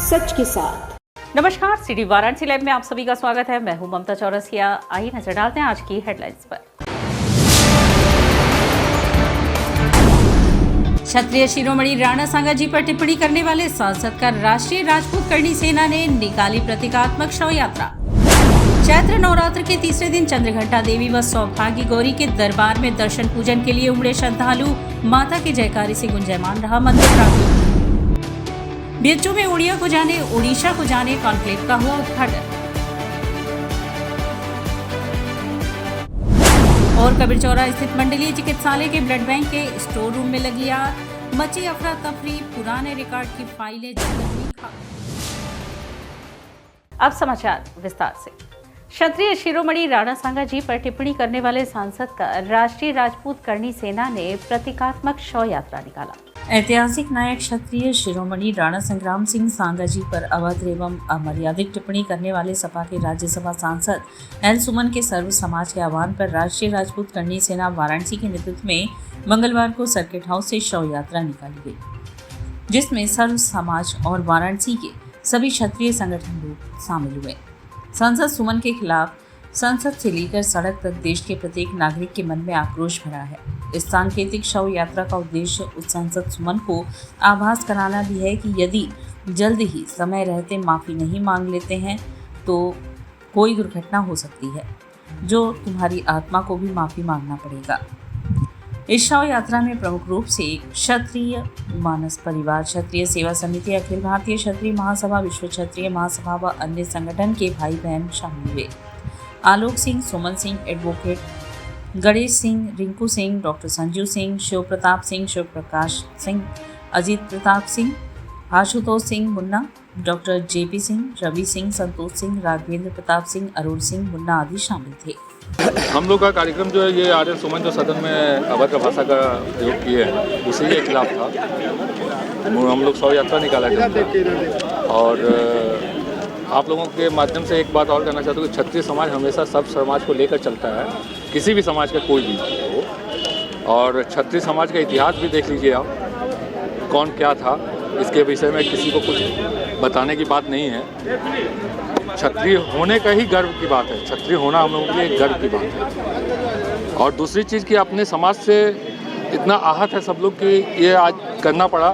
सच के साथ। नमस्कार, सिटी वाराणसी लाइव में आप सभी का स्वागत है। मैं हूं ममता चौरसिया। आइए नजर डालते हैं आज की हेडलाइंस पर। क्षत्रिय शिरोमणि राणा सांगाजी पर टिप्पणी करने वाले सांसद का राष्ट्रीय राजपूत करणी सेना ने निकाली प्रतीकात्मक शव यात्रा। चैत्र नवरात्र के तीसरे दिन चंद्रघंटा देवी व सौभाग्य गौरी के दरबार में दर्शन पूजन के लिए उमड़े श्रद्धालु। माता के जयकारे से गुंजायमान रहा मंदिर प्रांगण। बीएचयू में उड़ीसा को जाने कॉन्क्लेव का हुआ उद्घाटन। और कबीरचौरा स्थित मंडलीय चिकित्सालय के ब्लड बैंक के स्टोर रूम में लगी आग। मची अफरा तफरी, पुराने रिकॉर्ड की फाइलें जलने में खाक। अब समाचार विस्तार से। क्षत्रिय शिरोमणि राणा सांगाजी पर टिप्पणी करने वाले सांसद का राष्ट्रीय राजपूत करणी सेना ने प्रतीकात्मक शव यात्रा निकाला। ऐतिहासिक नायक क्षत्रिय शिरोमणि राणा संग्राम सिंह सांगाजी पर अभद्र एवं अमर्यादित टिप्पणी करने वाले सपा के राज्यसभा सांसद एल सुमन के सर्व समाज के आह्वान पर राष्ट्रीय राजपूत करणी सेना वाराणसी के नेतृत्व में मंगलवार को सर्किट हाउस से शव यात्रा निकाली गई, जिसमें सर्व समाज और वाराणसी के सभी क्षत्रिय संगठन लोग शामिल हुए। सांसद सुमन के खिलाफ संसद से लेकर सड़क तक देश के प्रत्येक नागरिक के मन में आक्रोश भरा है। इस सांकेतिक शव यात्रा का उद्देश्य उस सांसद सुमन को आभास कराना भी है कि यदि जल्द ही समय रहते माफ़ी नहीं मांग लेते हैं तो कोई दुर्घटना हो सकती है, जो तुम्हारी आत्मा को भी माफ़ी मांगना पड़ेगा। इस शव यात्रा में प्रमुख रूप से क्षत्रिय मानस परिवार, क्षत्रिय सेवा समिति, अखिल भारतीय क्षत्रिय महासभा, विश्व क्षत्रिय महासभा व अन्य संगठन के भाई बहन शामिल हुए। आलोक सिंह, सुमन Singh, advocate Ganesh Singh, Rinku Singh, doctor Sanju Singh, Shiv Pratap Singh, Shiv Prakash Singh, Ajit Pratap Singh, Ashutosh Singh Munna, doctor JP Singh, Ravi Singh, Santosh Singh, Raghavendra Pratap Singh, Arun Singh Munna आदि शामिल थे। हम लोग का कार्यक्रम जो है ये आर्य सुमन जो सदन में अभद्र भाषा का प्रयोग किए हैं उसी के खिलाफ था। हम लोग शव यात्रा निकाला था और आप लोगों के माध्यम से एक बात और कहना चाहता हूँ कि क्षत्रिय समाज हमेशा सब समाज को लेकर चलता है, किसी भी समाज का कोई भी हो। और क्षत्रिय समाज का इतिहास भी देख लीजिए आप, कौन क्या था, इसके विषय में किसी को कुछ बताने की बात नहीं है। क्षत्रिय होने का ही गर्व की बात है, क्षत्रिय होना हम लोगों के लिए गर्व की बात है। और दूसरी चीज़ कि अपने समाज से इतना आहत है सब लोग कि ये आज करना पड़ा।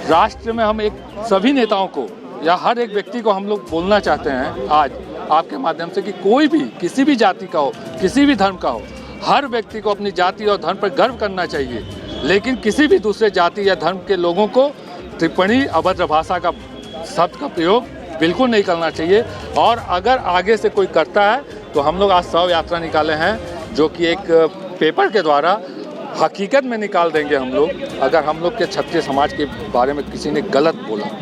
राष्ट्र में हम एक सभी नेताओं को या हर एक व्यक्ति को हम लोग बोलना चाहते हैं आज आपके माध्यम से कि कोई भी किसी भी जाति का हो, किसी भी धर्म का हो, हर व्यक्ति को अपनी जाति और धर्म पर गर्व करना चाहिए, लेकिन किसी भी दूसरे जाति या धर्म के लोगों को टिप्पणी, अभद्र भाषा का शब्द का प्रयोग बिल्कुल नहीं करना चाहिए। और अगर आगे से कोई करता है तो हम लोग आज शव यात्रा निकाले हैं, जो कि एक पेपर के द्वारा हकीकत में निकाल देंगे हम लोग, अगर हम लोग के क्षत्रिय समाज के बारे में किसी ने गलत बोला।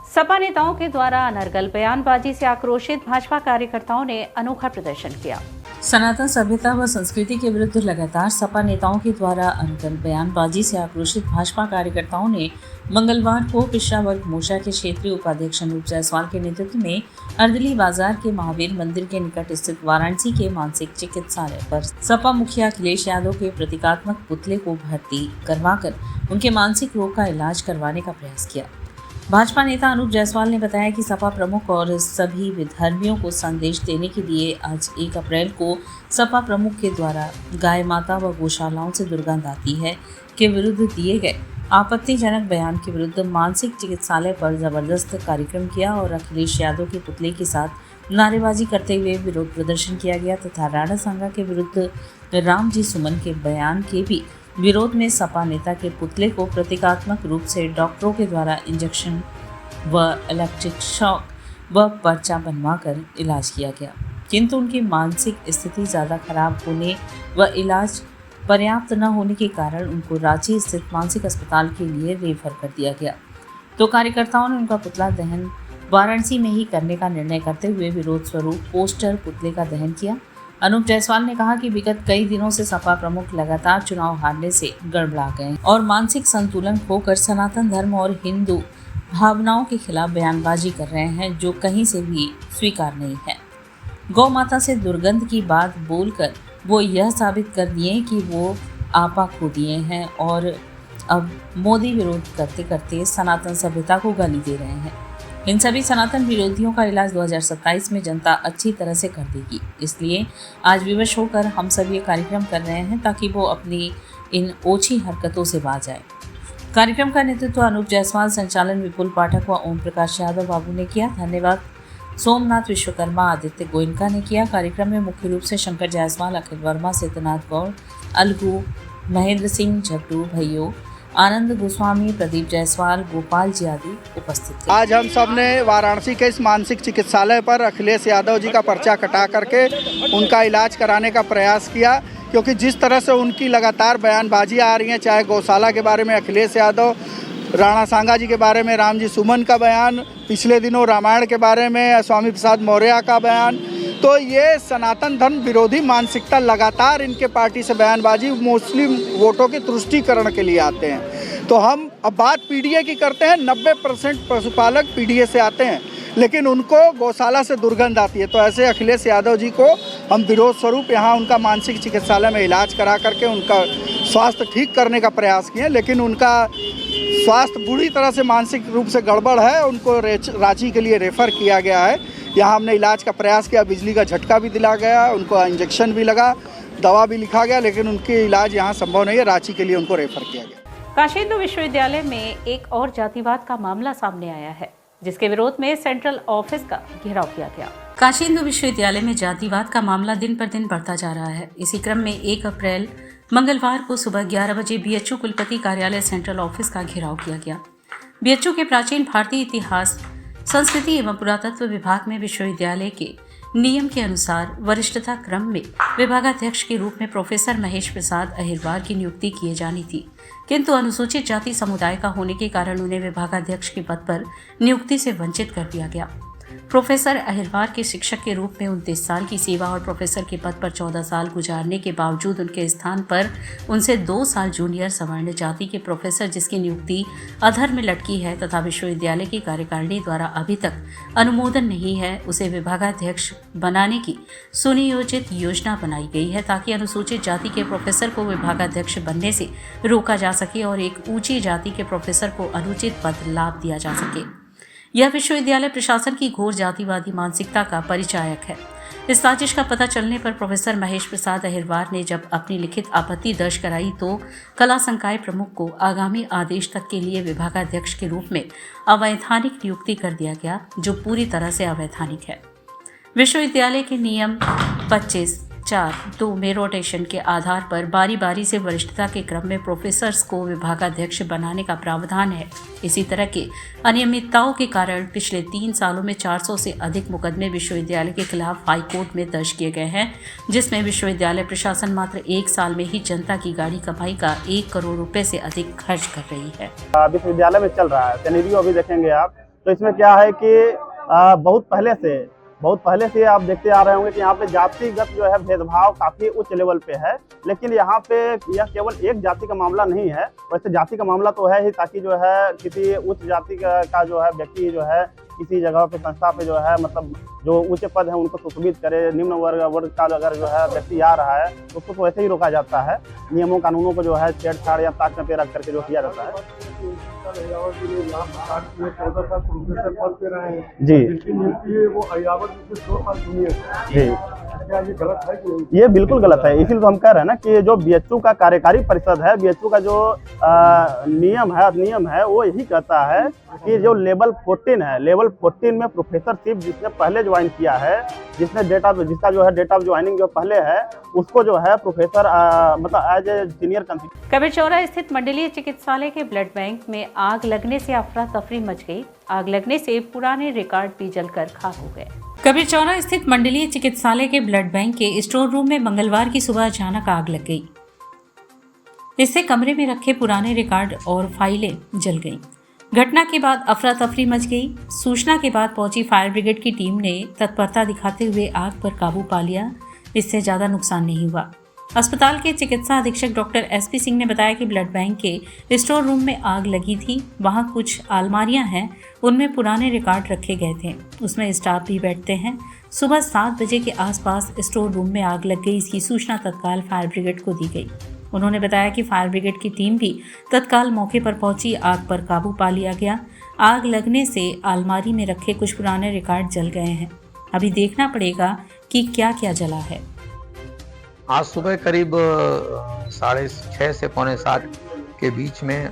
सपा नेताओं के द्वारा अनर्गल बयानबाजी से आक्रोशित भाजपा कार्यकर्ताओं ने अनोखा प्रदर्शन किया। सनातन सभ्यता व संस्कृति के विरुद्ध लगातार सपा नेताओं के द्वारा अनर्गल बयानबाजी से आक्रोशित भाजपा कार्यकर्ताओं ने मंगलवार को पिछड़ा वर्ग मोर्चा के क्षेत्रीय उपाध्यक्ष अनूप जायसवाल के नेतृत्व में अर्दली बाजार के महावीर मंदिर के निकट स्थित वाराणसी के मानसिक चिकित्सालय पर सपा मुखिया अखिलेश यादव के प्रतीकात्मक पुतले को भर्ती करवाकर उनके मानसिक रोग का इलाज करवाने का प्रयास किया। भाजपा नेता अनूप जायसवाल ने बताया कि सपा प्रमुख और सभी विधर्मियों को संदेश देने के लिए आज 1 अप्रैल को सपा प्रमुख के द्वारा गाय माता व गौशालाओं से दुर्गंध आती है के विरुद्ध दिए गए आपत्तिजनक बयान के विरुद्ध मानसिक चिकित्सालय पर जबरदस्त कार्यक्रम किया और अखिलेश यादव के पुतले के साथ नारेबाजी करते हुए विरोध प्रदर्शन किया गया तथा राणा सांगा के विरुद्ध राम जी सुमन के बयान के भी विरोध में सपा नेता के पुतले को प्रतीकात्मक रूप से डॉक्टरों के द्वारा इंजेक्शन व इलेक्ट्रिक शॉक व पर्चा बनवाकर इलाज किया गया, किंतु उनकी मानसिक स्थिति ज़्यादा खराब होने व इलाज पर्याप्त न होने के कारण उनको रांची स्थित मानसिक अस्पताल के लिए रेफर कर दिया गया। तो कार्यकर्ताओं ने उनका पुतला दहन वाराणसी में ही करने का निर्णय करते हुए विरोध स्वरूप पोस्टर पुतले का दहन किया। अनूप जायसवाल ने कहा कि विगत कई दिनों से सपा प्रमुख लगातार चुनाव हारने से गड़बड़ा गए और मानसिक संतुलन खोकर सनातन धर्म और हिंदू भावनाओं के खिलाफ बयानबाजी कर रहे हैं, जो कहीं से भी स्वीकार नहीं है। गौ माता से दुर्गंध की बात बोलकर वो यह साबित कर दिए कि वो आपा खो दिए हैं और अब मोदी विरोध करते करते सनातन सभ्यता को गाली दे रहे हैं। इन सभी सनातन विरोधियों का इलाज 2027 में जनता अच्छी तरह से कर देगी। इसलिए आज विवश होकर हम सब ये कार्यक्रम कर रहे हैं ताकि वो अपनी इन ओछी हरकतों से बाज आए। कार्यक्रम का नेतृत्व अनूप जायसवाल, संचालन विपुल पाठक व ओम प्रकाश यादव बाबू ने किया। धन्यवाद सोमनाथ विश्वकर्मा, आदित्य गोयनका ने किया। कार्यक्रम में मुख्य रूप से शंकर जायसवाल, अखिल वर्मा, सिद्धनाथ गौड़, अलगू, महेंद्र सिंह, झट्टू भैयो, आनंद गोस्वामी, प्रदीप जायसवाल, गोपाल जी आदि उपस्थित थे। आज हम सब ने वाराणसी के इस मानसिक चिकित्सालय पर अखिलेश यादव जी का पर्चा कटा करके उनका इलाज कराने का प्रयास किया, क्योंकि जिस तरह से उनकी लगातार बयानबाजी आ रही है, चाहे गौशाला के बारे में अखिलेश यादव, राणा सांगा जी के बारे में रामजी सुमन का बयान, पिछले दिनों रामायण के बारे में स्वामी प्रसाद मौर्य का बयान, तो ये सनातन धर्म विरोधी मानसिकता लगातार इनके पार्टी से बयानबाजी मुस्लिम वोटों के तुष्टीकरण के लिए आते हैं। तो हम अब बात पीडीए की करते हैं, 90% पशुपालक पीडीए से आते हैं, लेकिन उनको गौशाला से दुर्गंध आती है। तो ऐसे अखिलेश यादव जी को हम विरोध स्वरूप यहाँ उनका मानसिक चिकित्सालय में इलाज करा करके उनका स्वास्थ्य ठीक करने का प्रयास किए, लेकिन उनका स्वास्थ्य बुरी तरह से मानसिक रूप से गड़बड़ है। उनको रांची के लिए रेफ़र किया गया है। यहाँ हमने इलाज का प्रयास किया, बिजली का झटका भी दिला गया, उनको इंजेक्शन भी लगा, दवा भी लिखा गया, लेकिन उनके इलाज यहाँ संभव नहीं है। रांची के लिए उनको रेफ़र किया गया। काशी हिंदू विश्वविद्यालय में एक और जातिवाद का मामला सामने आया है, जिसके विरोध में सेंट्रल ऑफिस का घेराव किया गया। काशी हिंदू विश्वविद्यालय में जातिवाद का मामला दिन पर दिन बढ़ता जा रहा है। इसी क्रम में 1 अप्रैल मंगलवार को सुबह 11 बजे बीएचयू कुलपति कार्यालय सेंट्रल ऑफिस का घेराव किया गया। बीएचयू के प्राचीन भारतीय इतिहास, संस्कृति एवं पुरातत्व विभाग में विश्वविद्यालय के नियम के अनुसार वरिष्ठता क्रम में विभागाध्यक्ष के रूप में प्रोफेसर महेश प्रसाद अहिरवार की नियुक्ति किए जानी थी, किंतु अनुसूचित जाति समुदाय का होने के कारण उन्हें विभागाध्यक्ष के पद पर नियुक्ति से वंचित कर दिया गया। प्रोफेसर अहिरवार के शिक्षक के रूप में 29 साल की सेवा और प्रोफेसर के पद पर 14 साल गुजारने के बावजूद उनके स्थान पर उनसे 2 साल जूनियर सवर्ण जाति के प्रोफेसर, जिसकी नियुक्ति अधर में लटकी है तथा विश्वविद्यालय की कार्यकारिणी द्वारा अभी तक अनुमोदन नहीं है, उसे विभागाध्यक्ष बनाने की सुनियोजित योजना बनाई गई है ताकि अनुसूचित जाति के प्रोफेसर को विभागाध्यक्ष बनने से रोका जा सके और एक ऊंची जाति के प्रोफेसर को अनुचित पद लाभ दिया जा सके। यह विश्वविद्यालय प्रशासन की घोर जातिवादी मानसिकता का परिचायक है। इस साजिश का पता चलने पर प्रोफेसर महेश प्रसाद अहिरवार ने जब अपनी लिखित आपत्ति दर्ज कराई तो कला संकाय प्रमुख को आगामी आदेश तक के लिए विभागाध्यक्ष के रूप में अवैधानिक नियुक्ति कर दिया गया, जो पूरी तरह से अवैधानिक है। विश्वविद्यालय के नियम 25(4)(2) में रोटेशन के आधार पर बारी बारी से वरिष्ठता के क्रम में प्रोफेसर्स को विभागाध्यक्ष बनाने का प्रावधान है। इसी तरह के अनियमितताओं के कारण पिछले 3 सालों में 400 से अधिक मुकदमे विश्वविद्यालय के खिलाफ हाई कोर्ट में दर्ज किए गए हैं, जिसमें विश्वविद्यालय प्रशासन मात्र 1 साल में ही जनता की गाड़ी कमाई का 1 करोड़ रुपए से अधिक खर्च कर रही है। विश्वविद्यालय में चल रहा है सिनेरियो अभी देखेंगे आप, तो इसमें क्या है कि बहुत पहले से आप देखते आ रहे होंगे कि यहाँ पे जातिगत जो है भेदभाव काफी उच्च लेवल पे है, लेकिन यहाँ पे यह केवल एक जाति का मामला नहीं है। वैसे जाति का मामला तो है ही, ताकि जो है किसी उच्च जाति का जो है व्यक्ति जो है किसी जगह पे संस्था पे जो है मतलब जो ऊंचे पद है उनको सुशोभित करे, निम्न वर्ग का अगर जो है व्यक्ति आ रहा है तो उसको तो वैसे ही रोका जाता है। नियमों कानूनों को जो है छेड़छाड़ या ताक पे रख करके जो किया जाता है। जी जी, ये बिल्कुल गलत है। इसीलिए तो हम कह रहे हैं ना कि जो बीएचयू का कार्यकारी परिषद है, बीएचयू का जो अधिनियम है वो यही कहता है कि जो लेवल 14 है, लेवल 14 में प्रोफेसरशिप जिसने पहले ज्वाइन किया है, जिसका जो है डेट ऑफ ज्वाइनिंग जो पहले है, उसको जो है प्रोफेसर मतलब as a senior consider. Kabirchaura स्थित मंडलीय चिकित्सालय के ब्लड बैंक में आग लगने से अफरा तफरी मच गई। आग लगने से पुराने रिकॉर्ड भी जलकर खाक हो गए। कबीरचौरा स्थित मंडलीय चिकित्सालय के ब्लड बैंक के स्टोर रूम में मंगलवार की सुबह अचानक आग लग गई। इससे कमरे में रखे पुराने रिकॉर्ड और फाइलें जल गईं। घटना के बाद अफरा तफरी मच गई। सूचना के बाद पहुंची फायर ब्रिगेड की टीम ने तत्परता दिखाते हुए आग पर काबू पा लिया। इससे ज्यादा नुकसान नहीं हुआ। अस्पताल के चिकित्सा अधीक्षक डॉक्टर एसपी सिंह ने बताया कि ब्लड बैंक के स्टोर रूम में आग लगी थी। वहां कुछ अलमारियां हैं, उनमें पुराने रिकॉर्ड रखे गए थे, उसमें स्टाफ भी बैठते हैं। सुबह 7 बजे के आसपास स्टोर रूम में आग लग गई। इसकी सूचना तत्काल फायर ब्रिगेड को दी गई। उन्होंने बताया कि फायर ब्रिगेड की टीम भी तत्काल मौके पर पहुंची, आग पर काबू पा लिया गया। आग लगने से अलमारी में रखे कुछ पुराने रिकॉर्ड जल गए हैं। अभी देखना पड़ेगा कि क्या क्या जला है। आज सुबह करीब 6:30 से 6:45 के बीच में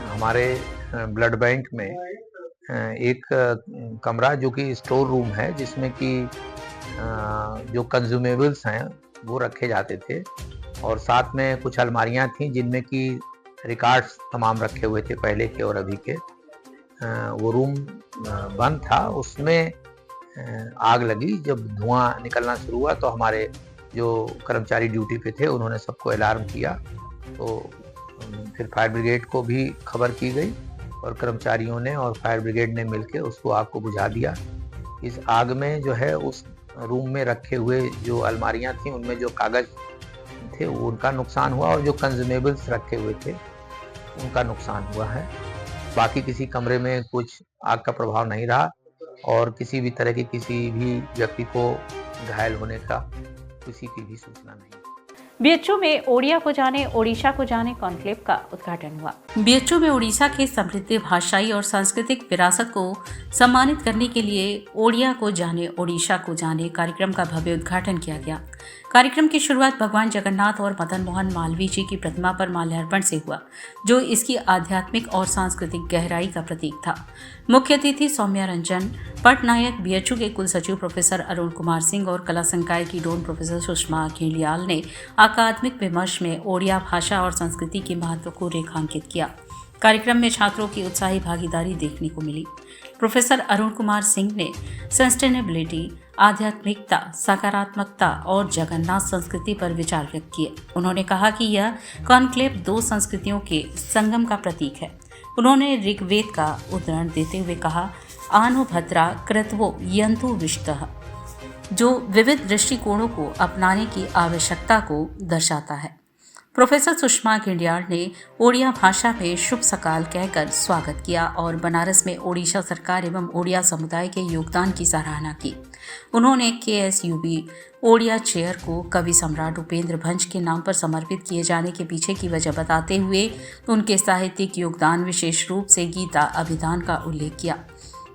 हमारे ब्लड बैंक में एक कमरा जो कि स्टोर रूम है, जिसमें कि जो कंज्यूमेबल्स हैं वो रखे जाते थे, और साथ में कुछ अलमारियां थीं जिनमें कि रिकॉर्ड्स तमाम रखे हुए थे, पहले के और अभी के। वो रूम बंद था, उसमें आग लगी। जब धुआं निकलना शुरू हुआ तो हमारे जो कर्मचारी ड्यूटी पे थे उन्होंने सबको अलार्म किया, तो फिर फायर ब्रिगेड को भी खबर की गई और कर्मचारियों ने और फायर ब्रिगेड ने मिलकर उसको आग को बुझा दिया। इस आग में जो है उस रूम में रखे हुए जो अलमारियां थी उनमें जो कागज थे उनका नुकसान हुआ, और जो कंज्यूमेबल्स रखे हुए थे उनका नुकसान हुआ है। बाकी किसी कमरे में कुछ आग का प्रभाव नहीं रहा, और किसी भी तरह की किसी भी व्यक्ति को घायल होने का किसी की भी सूचना नहीं। बीएचयू में ओडिया को जाने ओडिशा को जाने कॉन्क्लेव का उद्घाटन हुआ। बीएचयू में ओडिशा के समृद्ध भाषाई और सांस्कृतिक विरासत को सम्मानित करने के लिए ओडिया को जाने ओडिशा को जाने कार्यक्रम का भव्य उद्घाटन किया गया। कार्यक्रम की शुरुआत भगवान जगन्नाथ और मदन मोहन मालवीय जी की प्रतिमा पर माल्यार्पण से हुआ, जो इसकी आध्यात्मिक और सांस्कृतिक गहराई का प्रतीक था। मुख्य अतिथि सौम्या रंजन पटनायक, बीएचयू के कुल सचिव प्रोफेसर अरुण कुमार सिंह और कला संकाय की डोन प्रोफेसर सुषमा घेलियाल ने अकादमिक विमर्श में ओडिया भाषा और संस्कृति के महत्व को रेखांकित किया। कार्यक्रम में छात्रों की उत्साही भागीदारी देखने को मिली। प्रोफेसर अरुण कुमार सिंह ने सस्टेनेबिलिटी, आध्यात्मिकता, सकारात्मकता और जगन्नाथ संस्कृति पर विचार व्यक्त किए। उन्होंने कहा कि यह कॉन्क्लेव 2 संस्कृतियों के संगम का प्रतीक है। उन्होंने ऋग्वेद का उदाहरण देते हुए कहा, आनु भद्रा कृतवो यंतु विष्टः, जो विविध दृष्टिकोणों को अपनाने की आवश्यकता को दर्शाता है। प्रोफेसर सुषमा घेलियाल ने ओडिया भाषा में शुभ सकाल कहकर स्वागत किया और बनारस में ओडिशा सरकार एवं ओडिया समुदाय के योगदान की सराहना की। उन्होंने KSUB ओडिया चेयर को कवि सम्राट उपेंद्र भंज के नाम पर समर्पित किए जाने के पीछे की वजह बताते हुए उनके साहित्यिक योगदान, विशेष रूप से गीता अभिधान का उल्लेख किया।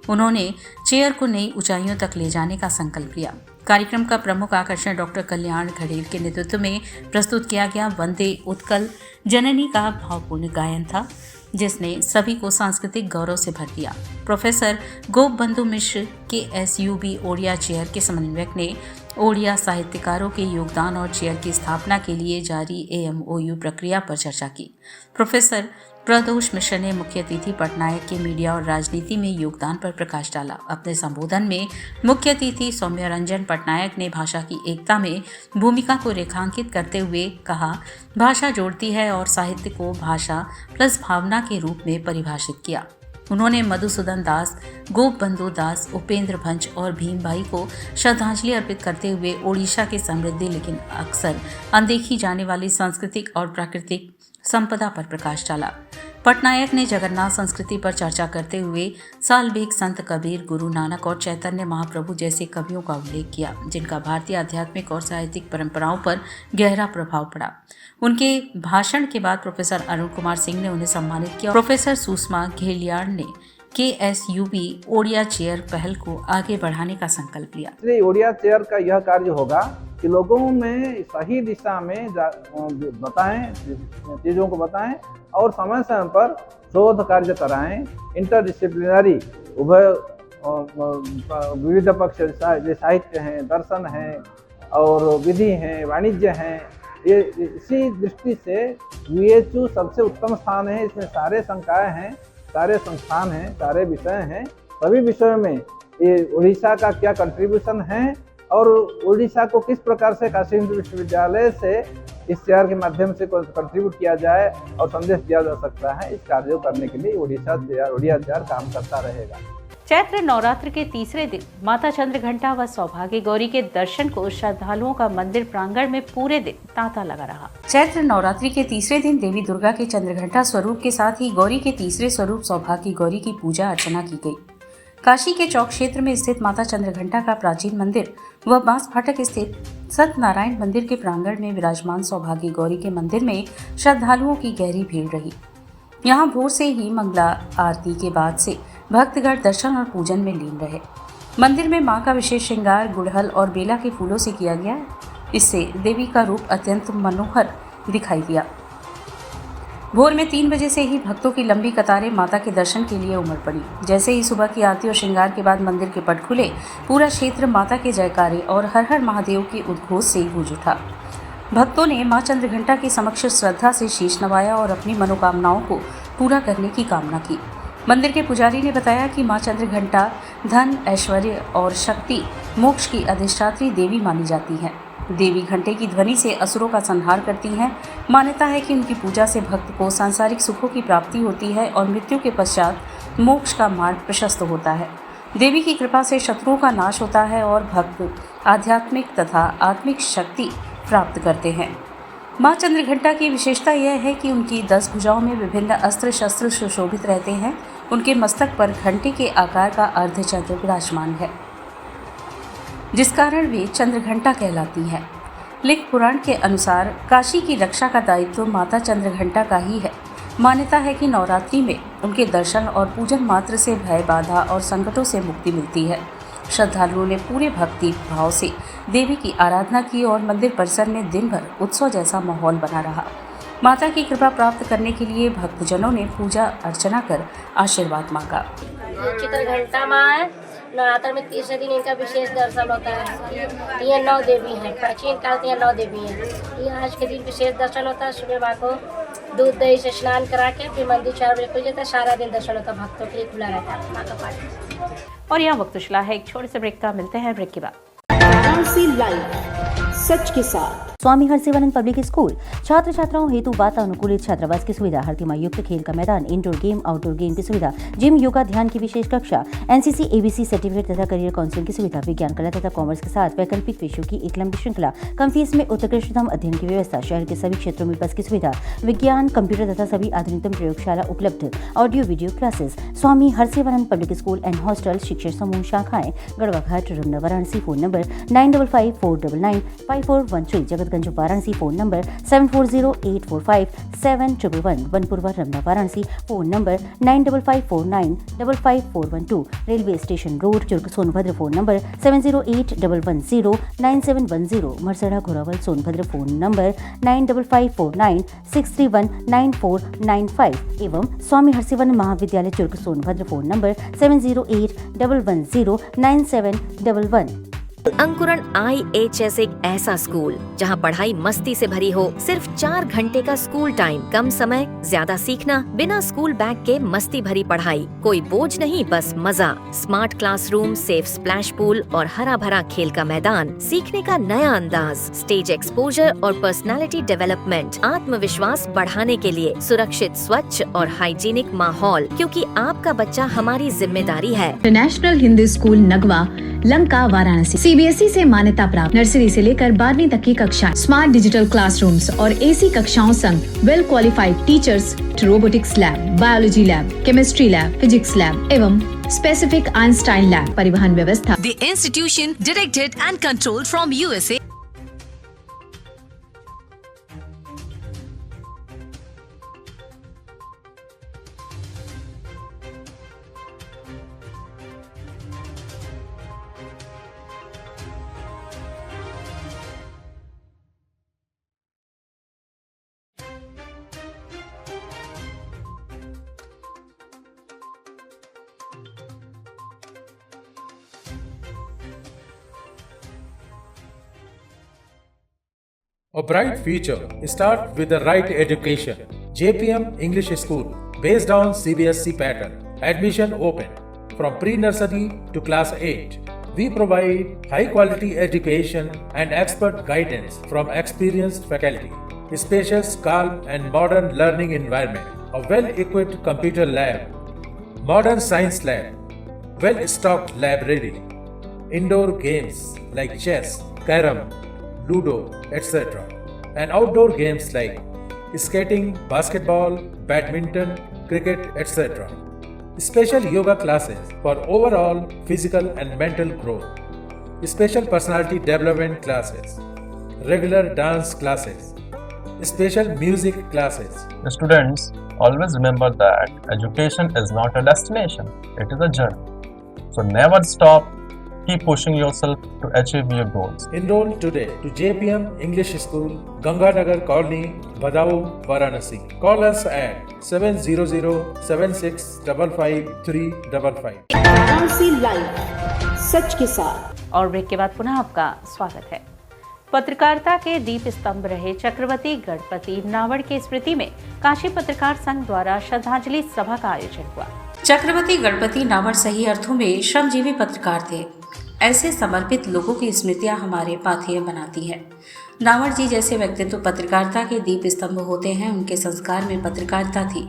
उन्होंने चेयर को नई ऊंचाइयों तक ले जाने का संकल्प लिया। कार्यक्रम का प्रमुख आकर्षण डॉक्टर कल्याण घड़ेल के नेतृत्व में प्रस्तुत किया गया वंदे उत्कल जननी का भावपूर्ण गायन था, जिसने सभी को सांस्कृतिक गौरव से भर दिया। प्रोफेसर गोपबंधु मिश्र KSUB ओडिया चेयर के समन्वयक ने ओडिया साहित्यकारों के योगदान और चेयर की स्थापना के लिए जारी AMOU प्रक्रिया पर चर्चा की। प्रोफेसर प्रदोष मिश्र ने मुख्य अतिथि पटनायक के मीडिया और राजनीति में योगदान पर प्रकाश डाला। अपने संबोधन में मुख्य अतिथि सौम्या रंजन पटनायक ने भाषा की एकता में भूमिका को रेखांकित करते हुए कहा, भाषा जोड़ती है और साहित्य को भाषा प्लस भावना के रूप में परिभाषित किया। उन्होंने मधुसूदन दास, गोपबंधु दास, उपेंद्र भंज और भीमभाई को श्रद्धांजलि अर्पित करते हुए ओडिशा के समृद्ध लेकिन अक्सर अनदेखी जाने वाली सांस्कृतिक और प्राकृतिक संपदा पर प्रकाश डाला। पटनायक ने जगन्नाथ संस्कृति पर चर्चा करते हुए सालबेग संत कबीर, गुरु नानक और चैतन्य महाप्रभु जैसे कवियों का उल्लेख किया, जिनका भारतीय आध्यात्मिक और साहित्यिक परंपराओं पर गहरा प्रभाव पड़ा। उनके भाषण के बाद प्रोफेसर अरुण कुमार सिंह ने उन्हें सम्मानित किया। प्रोफेसर सुषमा घेलियाल ने KSUB ओडिया चेयर पहल को आगे बढ़ाने का संकल्प लिया। इसलिए ओडिया चेयर का यह कार्य होगा कि लोगों में सही दिशा में बताएं, चीज़ों को बताएं और समय समय पर शोध कार्य कराएं। इंटरडिसिप्लिनरी उभय विविध पक्ष साहित्य हैं, दर्शन हैं और विधि हैं, वाणिज्य हैं। ये इसी दृष्टि से BHU सबसे उत्तम स्थान है। इसमें सारे संकाय हैं, सारे संस्थान हैं, सारे विषय हैं। सभी विषयों में ये उड़ीसा का क्या कंट्रीब्यूशन है और उड़ीसा को किस प्रकार से काशी हिंदू विश्वविद्यालय से इस चेयर के माध्यम से कंट्रीब्यूट किया जाए और संदेश दिया जा सकता है, इस कार्य करने के लिए ओडिया चेयर काम करता रहेगा। चैत्र नवरात्र के तीसरे दिन माता चंद्रघंटा व सौभाग्य गौरी के दर्शन को श्रद्धालुओं का मंदिर प्रांगण में पूरे दिन तांता लगा रहा। चैत्र नवरात्रि के तीसरे दिन देवी दुर्गा के चंद्रघंटा स्वरूप के साथ ही गौरी के तीसरे स्वरूप सौभाग्य गौरी की पूजा अर्चना की गई। काशी के चौक क्षेत्र में स्थित माता चंद्रघंटा का प्राचीन मंदिर व बांस फाटक स्थित सत्यनारायण मंदिर के प्रांगण में विराजमान सौभाग्य गौरी के मंदिर में श्रद्धालुओं की गहरी भीड़ रही। यहाँ भोर से ही मंगला आरती के बाद से भक्तगण दर्शन और पूजन में लीन रहे। मंदिर में मां का विशेष श्रृंगार गुड़हल और बेला के फूलों से किया गया। इससे देवी का रूप अत्यंत मनोहर दिखाई दिया। भोर में 3 बजे से ही भक्तों की लंबी कतारें माता के दर्शन के लिए उमड़ पड़ी। जैसे ही सुबह की आरती और श्रृंगार के बाद मंदिर के पट खुले, पूरा क्षेत्र माता के जयकारे और हर हर महादेव के उद्घोष से गूंज उठा। भक्तों ने मां चंद्रघंटा के समक्ष श्रद्धा से शीश नवाया और अपनी मनोकामनाओं को पूरा करने की कामना की। मंदिर के पुजारी ने बताया कि मां चंद्रघंटा धन, ऐश्वर्य और शक्ति, मोक्ष की अधिष्ठात्री देवी मानी जाती हैं। देवी घंटे की ध्वनि से असुरों का संहार करती हैं। मान्यता है कि उनकी पूजा से भक्त को सांसारिक सुखों की प्राप्ति होती है और मृत्यु के पश्चात मोक्ष का मार्ग प्रशस्त होता है। देवी की कृपा से शत्रुओं का नाश होता है और भक्त आध्यात्मिक तथा आत्मिक शक्ति प्राप्त करते हैं। मां चंद्रघंटा की विशेषता यह है कि उनकी 10 भुजाओं में विभिन्न अस्त्र शस्त्र सुशोभित रहते हैं। उनके मस्तक पर घंटे के आकार का अर्धचंद्र विराजमान है, जिस कारण वे चंद्रघंटा कहलाती हैं। लिख पुराण के अनुसार काशी की रक्षा का दायित्व माता चंद्रघंटा का ही है। मान्यता है कि नवरात्रि में उनके दर्शन और पूजन मात्र से भय, बाधा और संकटों से मुक्ति मिलती है। श्रद्धालुओं ने पूरे भक्ति भाव से देवी की आराधना की और मंदिर परिसर में दिन भर उत्सव जैसा माहौल बना रहा। माता की कृपा प्राप्त करने के लिए भक्तजनों ने पूजा अर्चना कर आशीर्वाद मांगा। चित्रघंटा माँ है, नवरात्र में 30 दिन इनका विशेष दर्शन होता है। ये 9 देवी हैं, प्राचीन काल से 9 देवी हैं। ये आज के दिन विशेष दर्शन होता है। सुबह माँ को दूध दही से स्नान करा के फिर मंदिर 4 बजे खुल जाता है। सारा दिन दर्शन होता है, भक्तों के लिए खुला रहता है माँ का पाठ। और यहाँ वक्त उछला है एक छोटे से ब्रेक का। मिलते हैं ब्रेक के बाद। वाराणसी लाइव, सच के साथ। स्वामी हरसिवानंद पब्लिक स्कूल छात्र छात्राओं हेतु वातानुकूलित छात्रावास की सुविधा, हर युक्त खेल का मैदान, इंडोर गेम, आउटडोर गेम की सुविधा, जिम, योगा, ध्यान की विशेष कक्षा, एनसीसी, एबीसी सर्टिफिकेट तथा करियर काउंसलिंग की सुविधा, विज्ञान, कला तथा कॉमर्स के साथ वैकल्पिक विषयों की एक लंबी श्रृंखला, कम फीस में उत्कृष्टतम अध्ययन की व्यवस्था, शहर के सभी क्षेत्रों में बस की सुविधा, विज्ञान, कंप्यूटर तथा सभी आधुनिकतम प्रयोगशाला उपलब्ध, audio video classes. Swami Harsivanand public school and hostel, शिक्षण समूह, शाखाएं Garhwa Ghat, Ramna, Varanasi. Phone number 9554995413, Jagatganj Varanasi. Phone number 7408457111, Vanpurwa, Ramna, Varanasi. Phone number 9554955412, railway station road, Churk, Sonbhadra. Phone number 7081109710, Marsara, Ghorawal, Sonbhadra. Phone number 954963199495 एवं स्वामी हरसिवानंद महाविद्यालय, चुर्क, सोनभद्र। Phone number 7081109711। अंकुरण IHS एक ऐसा स्कूल जहां पढ़ाई मस्ती से भरी हो। सिर्फ 4 घंटे का स्कूल टाइम, कम समय, ज्यादा सीखना, बिना स्कूल बैग के मस्ती भरी पढ़ाई, कोई बोझ नहीं, बस मजा। Smart classroom, safe splash pool और हरा भरा खेल का मैदान, सीखने का नया अंदाज, स्टेज एक्सपोजर और पर्सनालिटी डेवलपमेंट, आत्मविश्वास बढ़ाने के लिए सुरक्षित, स्वच्छ और हाइजीनिक माहौल, क्योंकि आपका बच्चा हमारी जिम्मेदारी है। International Hindi school Nagwa, Lanka, Varanasi. CBSE से मान्यता प्राप्त नर्सरी से लेकर 12वीं तक की कक्षाएं, स्मार्ट डिजिटल क्लासरूम्स और AC कक्षाओं संग well qualified teachers, robotics lab, biology lab, chemistry lab, physics lab एवं स्पेसिफिक आइंस्टाइन लैब, परिवहन व्यवस्था। The institution directed and controlled from USA. A bright future starts with the right education. JPM English School, based on CBSE pattern. Admission open from pre-nursery to class 8. We provide high-quality education and expert guidance from experienced faculty. Spacious, calm and modern learning environment. A well-equipped computer lab. Modern science lab. Well-stocked library. Indoor games like chess, carom, Ludo, etc. and outdoor games like skating, basketball, badminton, cricket, etc. special yoga classes for overall physical and mental growth, special personality development classes, regular dance classes, special music classes. The students always remember that education is not a destination, it is a journey. So never stop, keep pushing yourself to achieve your goals. Enroll today to JPM English School, Ganganagar Colony, Badaun, Varanasi. Call us at 700-7655-355. Varanasi live, सच के साथ। और break के बाद पुनः आपका स्वागत है। पत्रकारिता के दीप स्तंभ रहे चक्रवर्ती गणपति नावड़ की स्मृति में काशी पत्रकार संघ द्वारा श्रद्धांजलि सभा का आयोजन हुआ। चक्रवर्ती गणपति नावड़ सही अर्थों में श्रमजीवी पत्रकार थे। ऐसे समर्पित लोगों की स्मृतियां हमारे पाथेय बनाती हैं। नावड़ जी जैसे व्यक्तित्व पत्रकारिता के दीप स्तंभ होते हैं, उनके संस्कार में पत्रकारिता थी।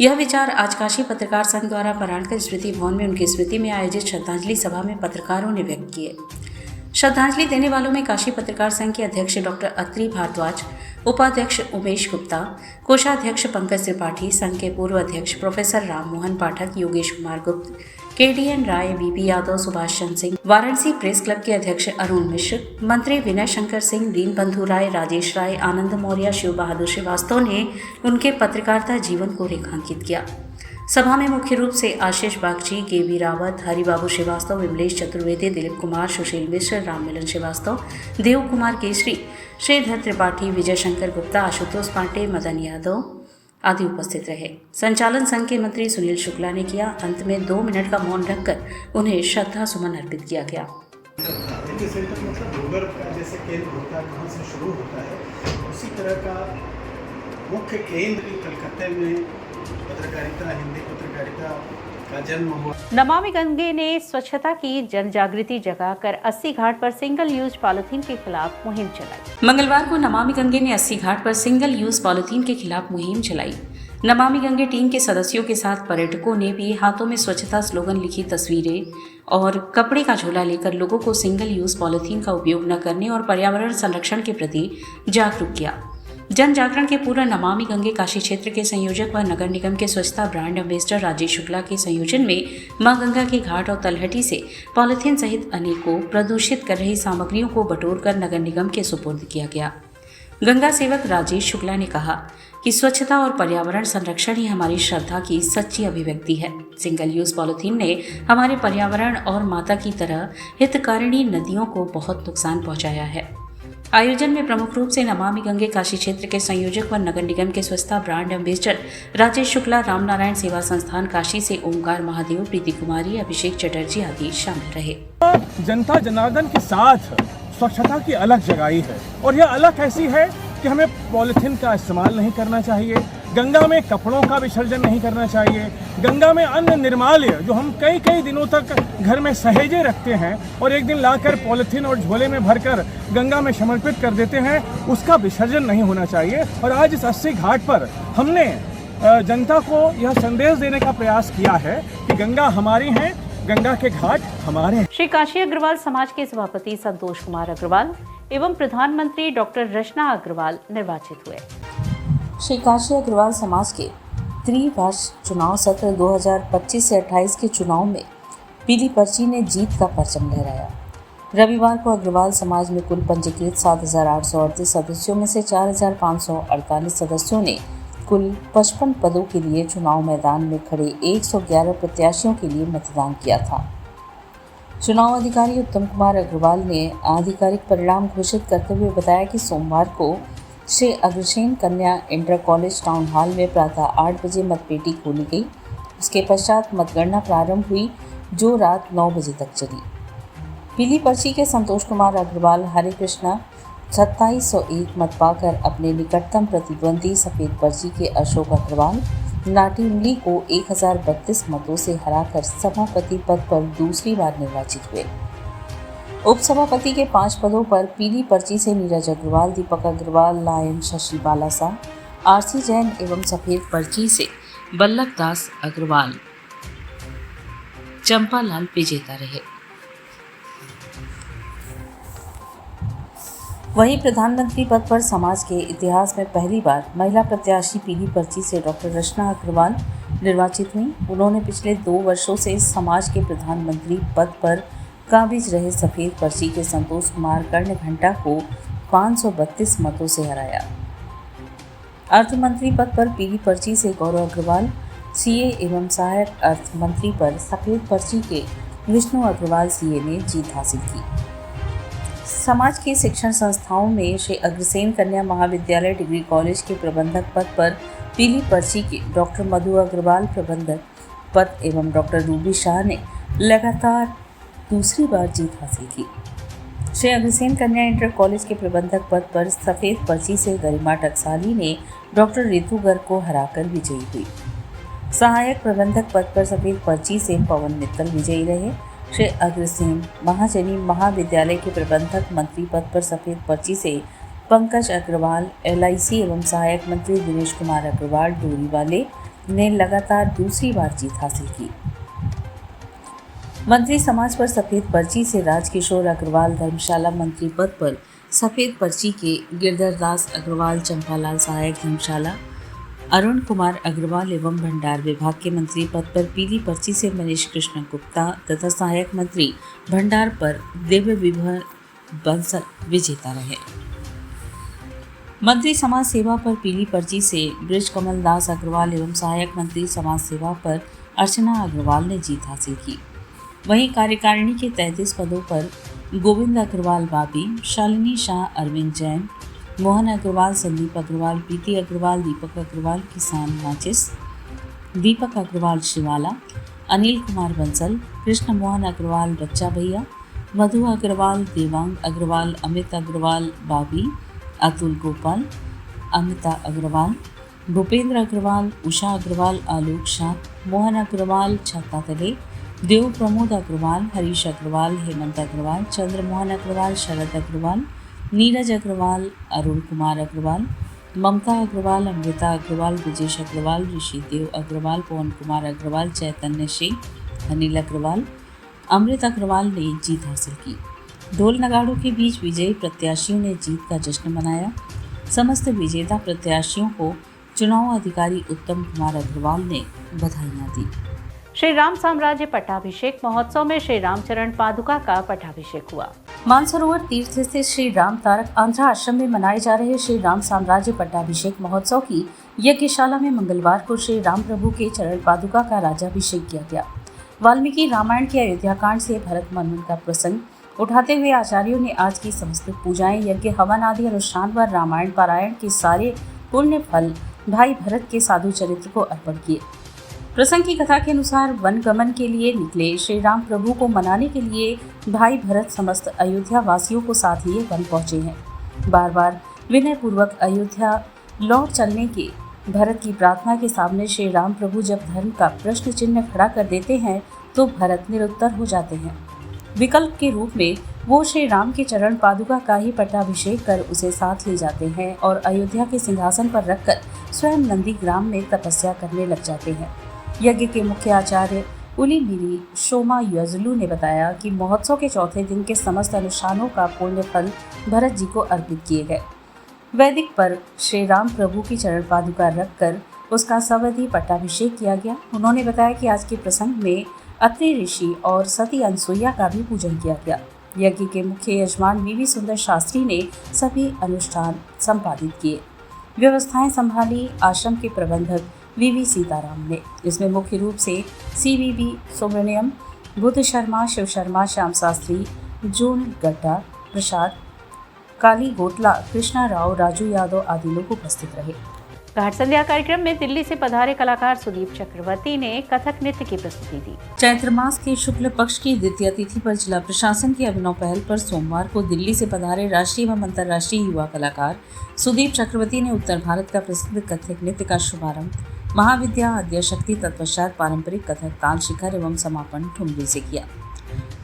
यह विचार आज काशी पत्रकार संघ द्वारा पराणकर स्मृति भवन में उनकी स्मृति में आयोजित श्रद्धांजलि सभा में पत्रकारों ने व्यक्त किए। श्रद्धांजलि देने वालों में काशी पत्रकार संघ के अध्यक्ष डॉक्टर अत्रि भारद्वाज, उपाध्यक्ष उमेश गुप्ता, कोषाध्यक्ष पंकज त्रिपाठी, संघ के पूर्व अध्यक्ष प्रोफेसर राम मोहन पाठक, योगेश कुमार गुप्त, KDN राय, BP Yadav, Subhash Chandra Singh, Varanasi press club के अध्यक्ष अरुण मिश्र, मंत्री विनय शंकर सिंह, दीनबंधु राय, राजेश राय, आनंद मौर्य, शिव बहादुर श्रीवास्तव ने उनके पत्रकारिता जीवन को रेखांकित किया। सभा में मुख्य रूप से आशीष बागची, KV रावत, हरिबाबू श्रीवास्तव, विमलेश चतुर्वेदी, दिलीप कुमार, सुशील मिश्र, राममिलन श्रीवास्तव, देव कुमार केसरी, श्रीधर त्रिपाठी, विजय शंकर गुप्ता, आशुतोष पांडे, मदन यादव आदि उपस्थित रहे। संचालन संघ के मंत्री सुनील शुक्ला ने किया। अंत में 2 मिनट का मौन रखकर उन्हें श्रद्धा सुमन अर्पित किया गया। जैसे केंद्र होता है, कहाँ से शुरू होता है, उसी तरह का मुख्य केंद्र कलकत्ते में पत्रकारिता, हिंदी पत्रकारिता का जन्म हुआ। नमामि गंगे ने स्वच्छता की जन जागृति जगाकर 80 घाट पर सिंगल यूज पॉलिथीन के खिलाफ मुहिम चलाई। मंगलवार को नमामि गंगे ने 80 घाट पर सिंगल यूज पॉलिथीन के खिलाफ मुहिम चलाई। नमामि गंगे टीम के सदस्यों के साथ पर्यटकों ने भी हाथों में स्वच्छता स्लोगन लिखी तस्वीरें और कपड़े का झोला लेकर लोगों को सिंगल यूज पॉलिथीन का उपयोग न करने और पर्यावरण संरक्षण के प्रति जागरूक किया। जन जागरण के पूरा नमामि गंगे काशी क्षेत्र के संयोजक व नगर निगम के स्वच्छता ब्रांड एम्बेसडर राजेश शुक्ला के संयोजन में मां गंगा के घाट और तलहटी से पॉलिथीन सहित अनेकों प्रदूषित कर रही सामग्रियों को बटोरकर नगर निगम के सुपुर्द किया गया। गंगा सेवक राजेश शुक्ला ने कहा कि स्वच्छता और पर्यावरण संरक्षण ही हमारी श्रद्धा की सच्ची अभिव्यक्ति है। सिंगल यूज पॉलिथीन ने हमारे पर्यावरण और माता की तरह हितकारिणी नदियों को बहुत नुकसान पहुंचाया है। आयोजन में प्रमुख रूप से नमामि गंगे काशी क्षेत्र के संयोजक व नगर निगम के स्वच्छता ब्रांड एम्बेसडर राजेश शुक्ला, रामनारायण सेवा संस्थान काशी से ओमकार महादेव, प्रीति कुमारी, अभिषेक चटर्जी आदि शामिल रहे। जनता जनार्दन के साथ स्वच्छता की अलग जगाई है और यह अलग ऐसी है कि हमें पॉलिथीन का इस्तेमाल नहीं करना चाहिए, गंगा में कपड़ों का विसर्जन नहीं करना चाहिए, गंगा में अन्न निर्माल्य जो हम कई कई दिनों तक घर में सहेजे रखते हैं और एक दिन लाकर पॉलिथीन और झोले में भरकर गंगा में समर्पित कर देते हैं, उसका विसर्जन नहीं होना चाहिए। और आज इस 80 घाट पर हमने जनता को यह संदेश देने का प्रयास किया है कि गंगा हमारी है, गंगा के घाट हमारे हैं। श्री काशी अग्रवाल समाज के सभापति संतोष कुमार अग्रवाल एवं प्रधानमंत्री डॉक्टर रचना अग्रवाल निर्वाचित हुए। श्री काशी अग्रवाल समाज के त्रिवर्ष चुनाव सत्र 2025 से 28 के चुनाव में पीली पर्ची ने जीत का परचम लहराया। रविवार को अग्रवाल समाज में कुल पंजीकृत 7,838 सदस्यों में से 4,548 सदस्यों ने कुल 55 पदों के लिए चुनाव मैदान में खड़े 111 प्रत्याशियों के लिए मतदान किया था। चुनाव अधिकारी उत्तम कुमार अग्रवाल ने आधिकारिक परिणाम घोषित करते हुए बताया कि सोमवार को श्री अग्रसेन कन्या इंटर कॉलेज टाउन हॉल में प्रातः 8 बजे मतपेटी खोली गई। उसके पश्चात मतगणना प्रारंभ हुई जो रात 9 बजे तक चली। पीली पर्ची के संतोष कुमार अग्रवाल हरे कृष्णा 2701 मत पाकर अपने निकटतम प्रतिद्वंदी सफ़ेद पर्ची के अशोक अग्रवाल नाटी इमली को 1032 मतों से हराकर सभापति पद पर दूसरी बार निर्वाचित हुए। उपसभापति के 5 पदों पर पीली पर्ची से नीरज अग्रवाल, दीपक अग्रवाल, लायन शशि बालासा, आरसी जैन एवं सफ़ेद पर्ची से बल्लभ दास अग्रवाल, चंपालाल विजेता रहे। वहीं प्रधानमंत्री पद पर समाज के इतिहास में पहली बार महिला प्रत्याशी पीली पर्ची से डॉक्टर रचना अग्रवाल निर्वाचित हुई। उन्होंने पिछले 2 वर्षों से समाज के प्रधानमंत्री पद पर काबिज रहे सफेद पर्ची के संतोष कुमार कर्णघंटा को 532 मतों से हराया। अर्थ मंत्री पद पर पीली पर्ची से गौरव अग्रवाल, सीए एवं सहायक अर्थ मंत्री पर सफेद पर्ची के विष्णु अग्रवाल सीए ने जीत हासिल की। समाज के शिक्षण संस्थाओं में श्री अग्रसेन कन्या महाविद्यालय डिग्री कॉलेज के प्रबंधक पद पर पीली पर्ची के डॉक्टर मधु अग्रवाल प्रबंधक पद एवं डॉक्टर रूबी शाह ने लगातार दूसरी बार जीत हासिल की। श्री अग्रसेन कन्या इंटर कॉलेज के प्रबंधक पद पर सफेद पर्ची से गरिमा टकसाली ने डॉक्टर रितु गर्ग को हराकर विजयी हुई। सहायक प्रबंधक पद पर सफेद पर्ची से पवन मित्तल विजयी रहे। श्री अग्रसेन महाजनी महाविद्यालय के प्रबंधक मंत्री पद पर सफेद पर्ची से पंकज अग्रवाल, LIC एवं सहायक मंत्री दिनेश कुमार अग्रवाल डोरीवाले ने लगातार दूसरी बार जीत हासिल की। मंत्री समाज पर सफेद पर्ची से राजकिशोर अग्रवाल धर्मशाला मंत्री पद पर सफेद पर्ची के गिरधर दास अग्रवाल चंपालाल सहायक धर्मशाला, अरुण कुमार अग्रवाल एवं भंडार विभाग के मंत्री पद पर पीली पर्ची से मनीष कृष्ण गुप्ता तथा सहायक मंत्री भंडार पर दिव्य विभा बंसल विजेता रहे। मंत्री समाज सेवा पर पीली पर्ची से ब्रिज कमल दास अग्रवाल एवं सहायक मंत्री समाज सेवा पर अर्चना अग्रवाल ने जीत हासिल की। वहीं कार्यकारिणी के 33 पदों पर गोविंद अग्रवाल बाबी, शालिनी शाह, अरविंद जैन, मोहन अग्रवाल, संदीप अग्रवाल, प्रीति अग्रवाल, दीपक अग्रवाल किसान माचिस, दीपक अग्रवाल शिवाला, अनिल कुमार बंसल, कृष्ण मोहन अग्रवाल बच्चा भैया, मधु अग्रवाल, देवांग अग्रवाल, अमित अग्रवाल बाबी, अतुल गोपाल, अमिता अग्रवाल, भूपेंद्र अग्रवाल, उषा अग्रवाल, आलोक शाह, मोहन अग्रवाल छातातले, देव प्रमोद अग्रवाल, हरीश अग्रवाल, हेमंत अग्रवाल, चंद्रमोहन अग्रवाल, शरद अग्रवाल, नीरज अग्रवाल, अरुण कुमार अग्रवाल, ममता अग्रवाल, अमृता अग्रवाल, ब्रजेश अग्रवाल, ऋषि देव अग्रवाल, पवन कुमार अग्रवाल, चैतन्य सिंह, अनिल अग्रवाल, अमृत अग्रवाल ने जीत हासिल की। ढोल नगाड़ों के बीच विजयी प्रत्याशियों ने जीत का जश्न मनाया। समस्त विजेता प्रत्याशियों को चुनाव अधिकारी उत्तम कुमार अग्रवाल ने बधाइयां दी। श्री राम साम्राज्य पट्टाभिषेक महोत्सव में श्री रामचरण पादुका का पट्टाभिषेक हुआ। मानसरोवर तीर्थ स्थित श्री राम तारक आंध्रा आश्रम में मनाए जा रहे श्री राम साम्राज्य पट्टाभिषेक महोत्सव की यज्ञशाला में मंगलवार को श्री राम प्रभु के चरण पादुका का राजाभिषेक किया गया। वाल्मीकि रामायण के अयोध्या कांड से भरत मनन का प्रसंग उठाते हुए आचार्यों ने आज की समस्त पूजाएं, यज्ञ, हवन आदि अनुष्ठान पर रामायण पारायण के सारे पुण्य फल भाई भरत के साधु चरित्र को अर्पण किए। प्रसंग की कथा के अनुसार वन गमन के लिए निकले श्री राम प्रभु को मनाने के लिए भाई भरत समस्त अयोध्या वासियों को साथ लिए वन पहुंचे हैं। बार बार विनय पूर्वक अयोध्या लौट चलने के भरत की प्रार्थना के सामने श्री राम प्रभु जब धर्म का प्रश्न चिन्ह खड़ा कर देते हैं तो भरत निरुत्तर हो जाते हैं। विकल्प के रूप में वो श्री राम के चरण पादुका का ही पट्टाभिषेक कर उसे साथ ले जाते हैं और अयोध्या के सिंहासन पर रखकर स्वयं नंदीग्राम में तपस्या करने लग जाते हैं। यज्ञ के मुख्य आचार्य उलीमिरी शोमा यजलू ने बताया कि महोत्सव के चौथे दिन के समस्त अनुष्ठानों का पुण्य फल भरत जी को अर्पित किए गए। वैदिक पर श्री राम प्रभु की चरण पादुका रखकर उसका सवधि पट्टाभिषेक किया गया। उन्होंने बताया कि आज के प्रसंग में अत्रि ऋषि और सती अनसुईया का भी पूजन किया गया। यज्ञ के मुख्य यजमान वीवी सुंदर शास्त्री ने सभी अनुष्ठान संपादित किए। व्यवस्थाएं संभाली आश्रम के प्रबंधक वीवी सीताराम ने। इसमें मुख्य रूप से CVB सुब्रमण्यम, बुद्ध शर्मा, शिव शर्मा, श्याम शास्त्री, जून गड्ढा, प्रसाद, काली गोटला, कृष्णा राव, राजू यादव आदि लोग उपस्थित रहे। घाट संध्या कार्यक्रम में दिल्ली से पधारे कलाकार सुदीप चक्रवर्ती ने कथक नृत्य की प्रस्तुति दी। चैत्र मास के शुक्ल पक्ष की द्वितीय तिथि पर जिला प्रशासन की अभिनव पहल पर सोमवार को दिल्ली से पधारे राष्ट्रीय एवं अंतर्राष्ट्रीय युवा कलाकार सुदीप चक्रवर्ती ने उत्तर भारत का प्रसिद्ध कथक नृत्य का शुभारंभ महाविद्या आद्यशक्ति तत्पश्चात पारंपरिक कथक ताल शिखर एवं समापन ठुमरी से किया।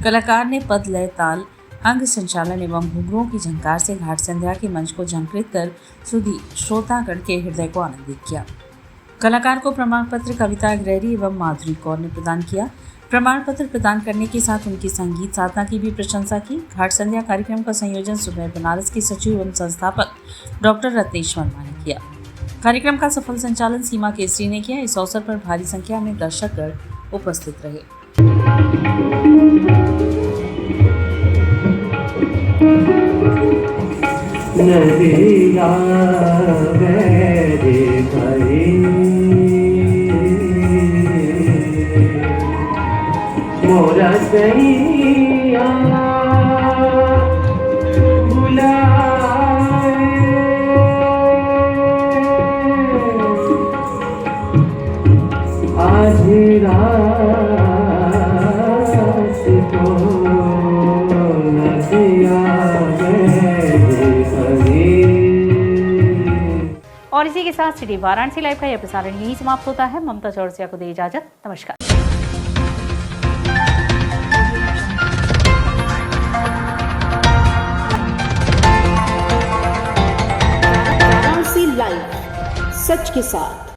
कलाकार ने पद, लय, ताल, अंग संचालन एवं घुंघरुओं की झंकार से घाट संध्या के मंच को झंकृत कर सुधी श्रोतागण के हृदय को आनंदित किया। कलाकार को प्रमाण पत्र कविता अग्रहरी एवं माधुरी कौर ने प्रदान किया। प्रमाण पत्र प्रदान करने के साथ उनकी संगीत साधना की भी प्रशंसा की। घाट संध्या कार्यक्रम का संयोजन सुबह बनारस की सचिव एवं संस्थापक डॉक्टर रत्नेश वर्मा ने किया। कार्यक्रम का सफल संचालन सीमा केसरी ने किया। इस अवसर पर भारी संख्या में दर्शकगण उपस्थित रहे। नदिया मेरी भाई मोरा सैया बुलाए आधी रात को नदिया और इसी के साथ सिटी वाराणसी लाइव का यह प्रसारण यहीं समाप्त होता है। ममता चौरसिया को दे इजाजत। नमस्कार। वाराणसी लाइव, सच के साथ।